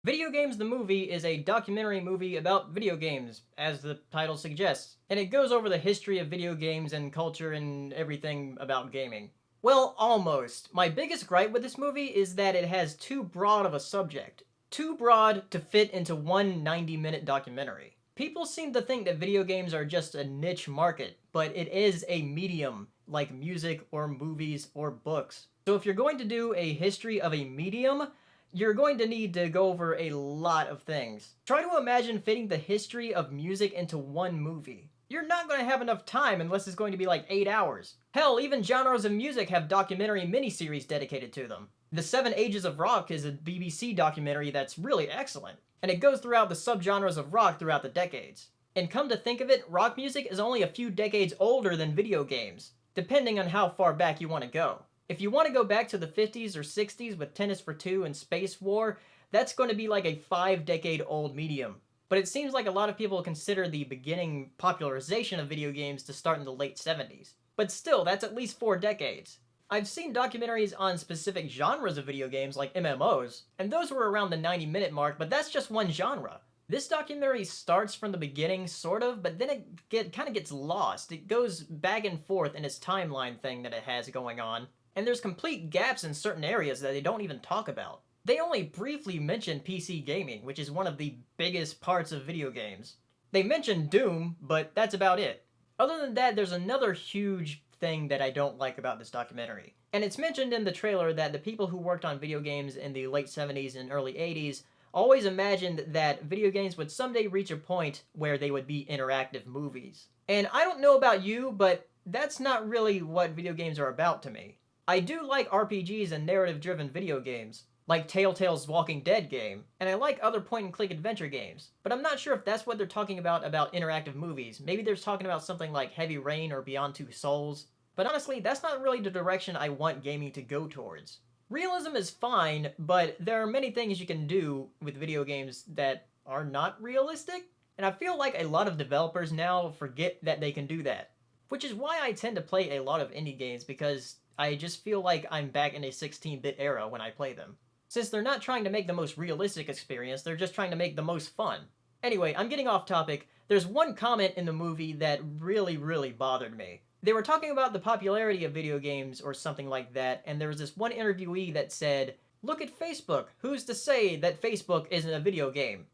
Video Games the Movie is a documentary movie about video games, as the title suggests, and it goes over the history of video games and culture and everything about gaming. Well, almost. My biggest gripe with this movie is that it has too broad of a subject. Too broad to fit into one 90-minute documentary. People seem to think that video games are just a niche market, but it is a medium, like music or movies or books. So if you're going to do a history of a medium, you're going to need to go over a lot of things. Try to imagine fitting the history of music into one movie. You're not going to have enough time unless it's going to be like 8 hours. Hell, even genres of music have documentary miniseries dedicated to them. The 7 Ages of Rock is a BBC documentary that's really excellent, and it goes throughout the subgenres of rock throughout the decades. And come to think of it, rock music is only a few decades older than video games, depending on how far back you want to go. If you want to go back to the 50s or 60s with Tennis for Two and Space War, that's going to be like a 5-decade-old medium. But it seems like a lot of people consider the beginning popularization of video games to start in the late 70s. But still, that's at least 4 decades. I've seen documentaries on specific genres of video games like MMOs, and those were around the 90-minute mark, but that's just one genre. This documentary starts from the beginning, sort of, but then it kind of gets lost. It goes back and forth in its timeline thing that it has going on. And there's complete gaps in certain areas that they don't even talk about. They only briefly mention PC gaming, which is one of the biggest parts of video games. They mention Doom, but that's about it. Other than that, there's another huge thing that I don't like about this documentary. And it's mentioned in the trailer that the people who worked on video games in the late 70s and early 80s always imagined that video games would someday reach a point where they would be interactive movies. And I don't know about you, but that's not really what video games are about to me. I do like RPGs and narrative-driven video games, like Telltale's Walking Dead game, and I like other point-and-click adventure games, but I'm not sure if that's what they're talking about interactive movies. Maybe they're talking about something like Heavy Rain or Beyond Two Souls, but honestly, that's not really the direction I want gaming to go towards. Realism is fine, but there are many things you can do with video games that are not realistic, and I feel like a lot of developers now forget that they can do that. Which is why I tend to play a lot of indie games, because I just feel like I'm back in a 16-bit era when I play them. Since they're not trying to make the most realistic experience, they're just trying to make the most fun. Anyway, I'm getting off topic. There's one comment in the movie that really bothered me. They were talking about the popularity of video games or something like that, and there was this one interviewee that said, "Look at Facebook. Who's to say that Facebook isn't a video game?"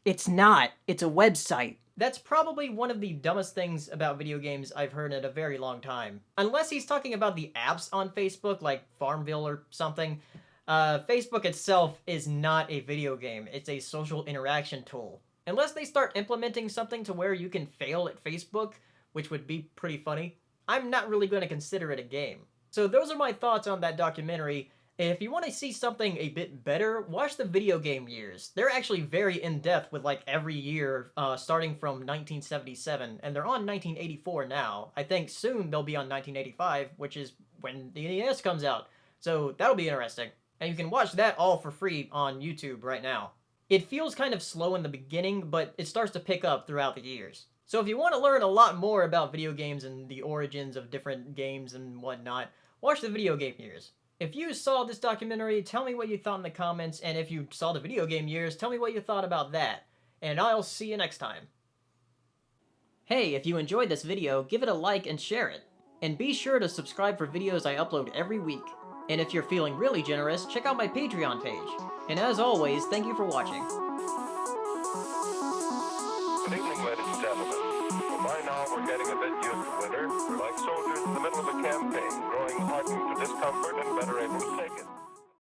It's not. It's a website. That's probably one of the dumbest things about video games I've heard in a very long time. Unless he's talking about the apps on Facebook, like Farmville or something. Facebook itself is not a video game. It's a social interaction tool. Unless they start implementing something to where you can fail at Facebook, which would be pretty funny, I'm not really going to consider it a game. So those are my thoughts on that documentary. If you want to see something a bit better, watch the video game years. They're actually very in-depth with like every year, starting from 1977, and they're on 1984 now. I think soon they'll be on 1985, which is when the NES comes out. So that'll be interesting. And you can watch that all for free on YouTube right now. It feels kind of slow in the beginning, but it starts to pick up throughout the years. So if you want to learn a lot more about video games and the origins of different games and whatnot, watch the video game years. If you saw this documentary, tell me what you thought in the comments, and if you saw the video game years, tell me what you thought about that. And I'll see you next time. Hey, if you enjoyed this video, give it a like and share it. And be sure to subscribe for videos I upload every week. And if you're feeling really generous, check out my Patreon page. And as always, thank you for watching. Good evening, ladies and gentlemen. Well, by now we're getting a bit used to winter. We're like soldiers in the middle of a campaign, growing hardened to discomfort and better able to take it.